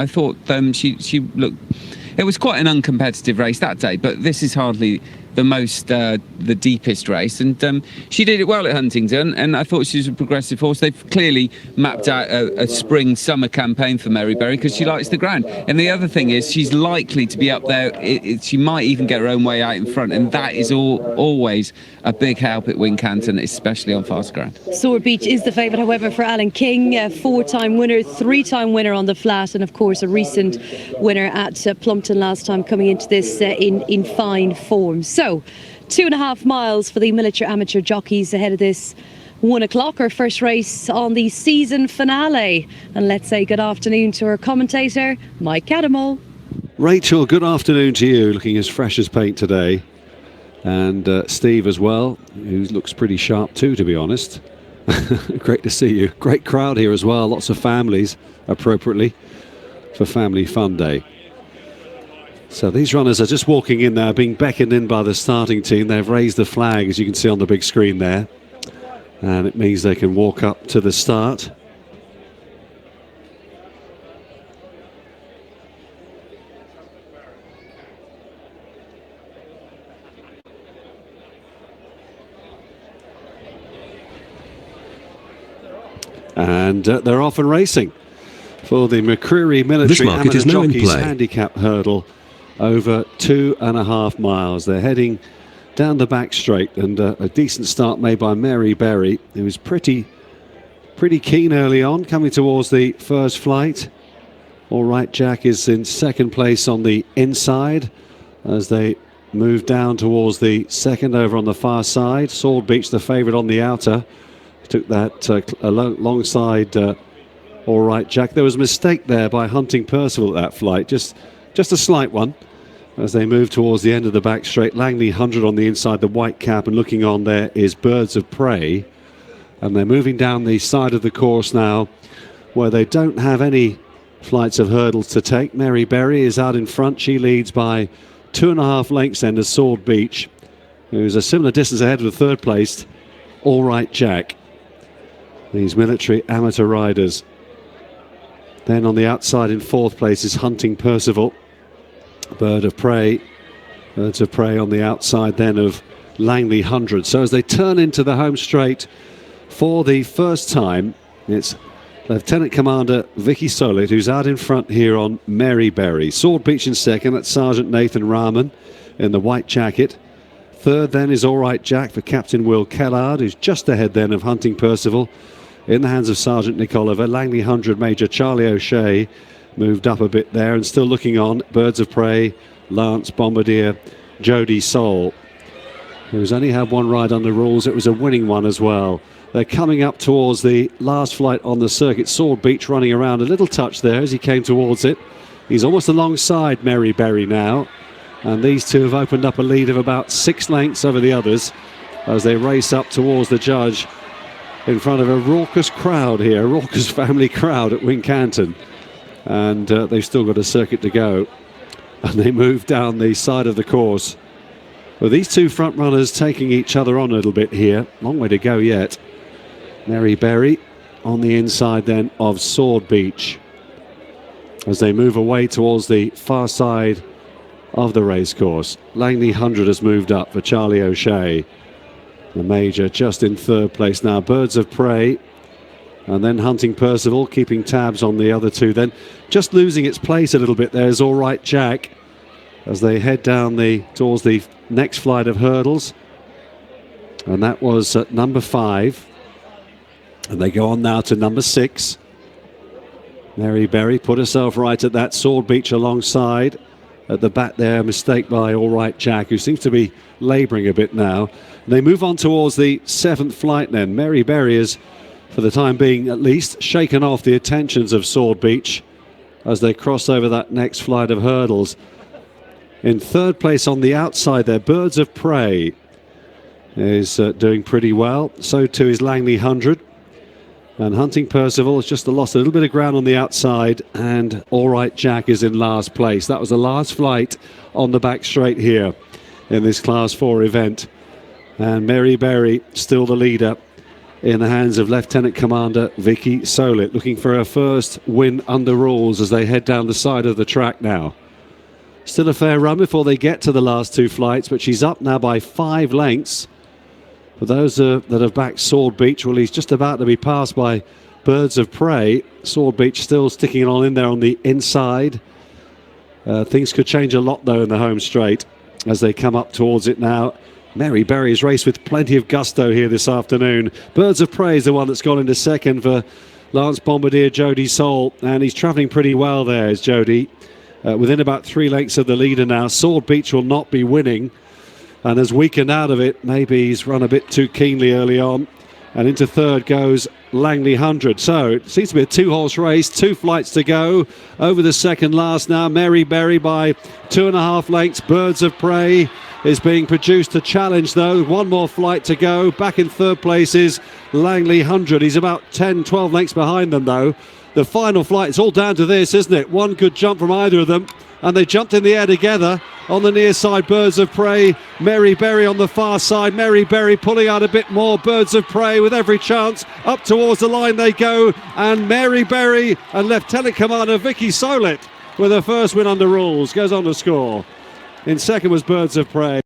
I thought she looked. It was quite an uncompetitive race that day, but this is hardly the deepest race, and she did it well at Huntingdon, and I thought she was a progressive horse. They've clearly mapped out a spring-summer campaign for Mary Berry because she likes the ground. And the other thing is she's likely to be up there. She might even get her own way out in front, and that is always a big help at Wincanton, especially on fast ground. Sword Beach is the favourite, however, for Alan King, a 4-time winner, 3-time winner on the flat, and of course a recent winner at Plumpton last time, coming into this in fine form. So 2.5 miles for the miniature amateur jockeys ahead of this 1 o'clock, our first race on the season finale. And let's say good afternoon to our commentator, Mike Cadamol. Rachel, good afternoon to you, looking as fresh as paint today. And Steve as well, who looks pretty sharp too, to be honest. Great to see you. Great crowd here as well, lots of families, appropriately, for Family Fun Day. So these runners are just walking in there, being beckoned in by the starting team. They've raised the flag, as you can see on the big screen there. And it means they can walk up to the start. And they're off and racing for the McCreary Military Amateur Jockeys Handicap Hurdle over 2.5 miles. They're heading down the back straight, and a decent start made by Mary Berry, who was pretty keen early on, coming towards the first flight. All Right Jack is in second place on the inside as they move down towards the second over on the far side. Sword Beach, the favourite, on the outer. Took that alongside All Right Jack. There was a mistake there by Hunting Percival at that flight, just a slight one. As they move towards the end of the back straight, Langley 100 on the inside, the white cap, and looking on there is Birds of Prey. And they're moving down the side of the course now, where they don't have any flights of hurdles to take. Mary Berry is out in front. She leads by 2.5 lengths then to Sword Beach, who's a similar distance ahead of the third placed All Right Jack. These military amateur riders. Then on the outside in fourth place is Hunting Percival. Birds of Prey on the outside then of Langley 100. So as they turn into the home straight for the first time, it's Lieutenant Commander Vicky Solit who's out in front here on Mary Berry. Sword Beach in second, that's Sergeant Nathan Rahman in the white jacket. Third then is All Right Jack for Captain Will Kellard, who's just ahead then of Hunting Percival in the hands of Sergeant Nick Oliver. Langley 100 Major Charlie O'Shea moved up a bit there, and still looking on, Birds of Prey, Lance Bombardier, Jody Soul, who's only had one ride under rules. It was a winning one as well. They're coming up towards the last flight on the circuit. Sword Beach running around, a little touch there as he came towards it. He's almost alongside Mary Berry now, and these two have opened up a lead of about 6 lengths over the others as they race up towards the judge in front of a raucous crowd here, a raucous family crowd at Wincanton. And they've still got a circuit to go, and they move down the side of the course. Well, these two front runners taking each other on a little bit here. Long way to go yet. Mary Berry on the inside then of Sword Beach as they move away towards the far side of the racecourse. Langley 100 has moved up for Charlie O'Shea. The Major just in third place now. Birds of Prey, and then Hunting Percival keeping tabs on the other two. Then just losing its place a little bit there is All Right Jack as they head down towards the next flight of hurdles, and that was at number 5, and they go on now to number 6. Mary Berry put herself right at that. Sword Beach alongside at the back there. A mistake by All Right Jack, who seems to be labouring a bit now. And they move on towards the 7th flight then. Mary Berry is, for the time being at least, shaken off the attentions of Sword Beach as they cross over that next flight of hurdles. In third place on the outside there, Birds of Prey is doing pretty well. So too is Langley 100. And Hunting Percival has just lost a little bit of ground on the outside, and All Right Jack is in last place. That was the last flight on the back straight here in this Class 4 event. And Mary Berry still the leader in the hands of Lieutenant Commander Vicky Solit, looking for her first win under rules as they head down the side of the track now. Still a fair run before they get to the last two flights, but she's up now by 5 lengths. For those that have backed Sword Beach, well, he's just about to be passed by Birds of Prey. Sword Beach still sticking on in there on the inside. Things could change a lot, though, in the home straight as they come up towards it now. Mary Berry's raced with plenty of gusto here this afternoon. Birds of Prey is the one that's gone into second for Lance Bombardier, Jody Soul, and he's travelling pretty well there, is Jody. Within about 3 lengths of the leader now. Sword Beach will not be winning and has weakened out of it. Maybe he's run a bit too keenly early on. And into third goes Langley 100. So it seems to be a 2-horse race, 2 flights to go. Over the second last now, Mary Berry by 2.5 lengths. Birds of Prey is being produced to challenge, though. 1 more flight to go. Back in third place is Langley 100. He's about 10, 12 lengths behind them, though. The final flight, it's all down to this, isn't it? One good jump from either of them, and they jumped in the air together. On the near side, Birds of Prey. Mary Berry on the far side. Mary Berry pulling out a bit more. Birds of Prey with every chance. Up towards the line they go, and Mary Berry and Lieutenant Commander Vicky Solit with her first win under rules goes on to score. In second was Birds of Prey.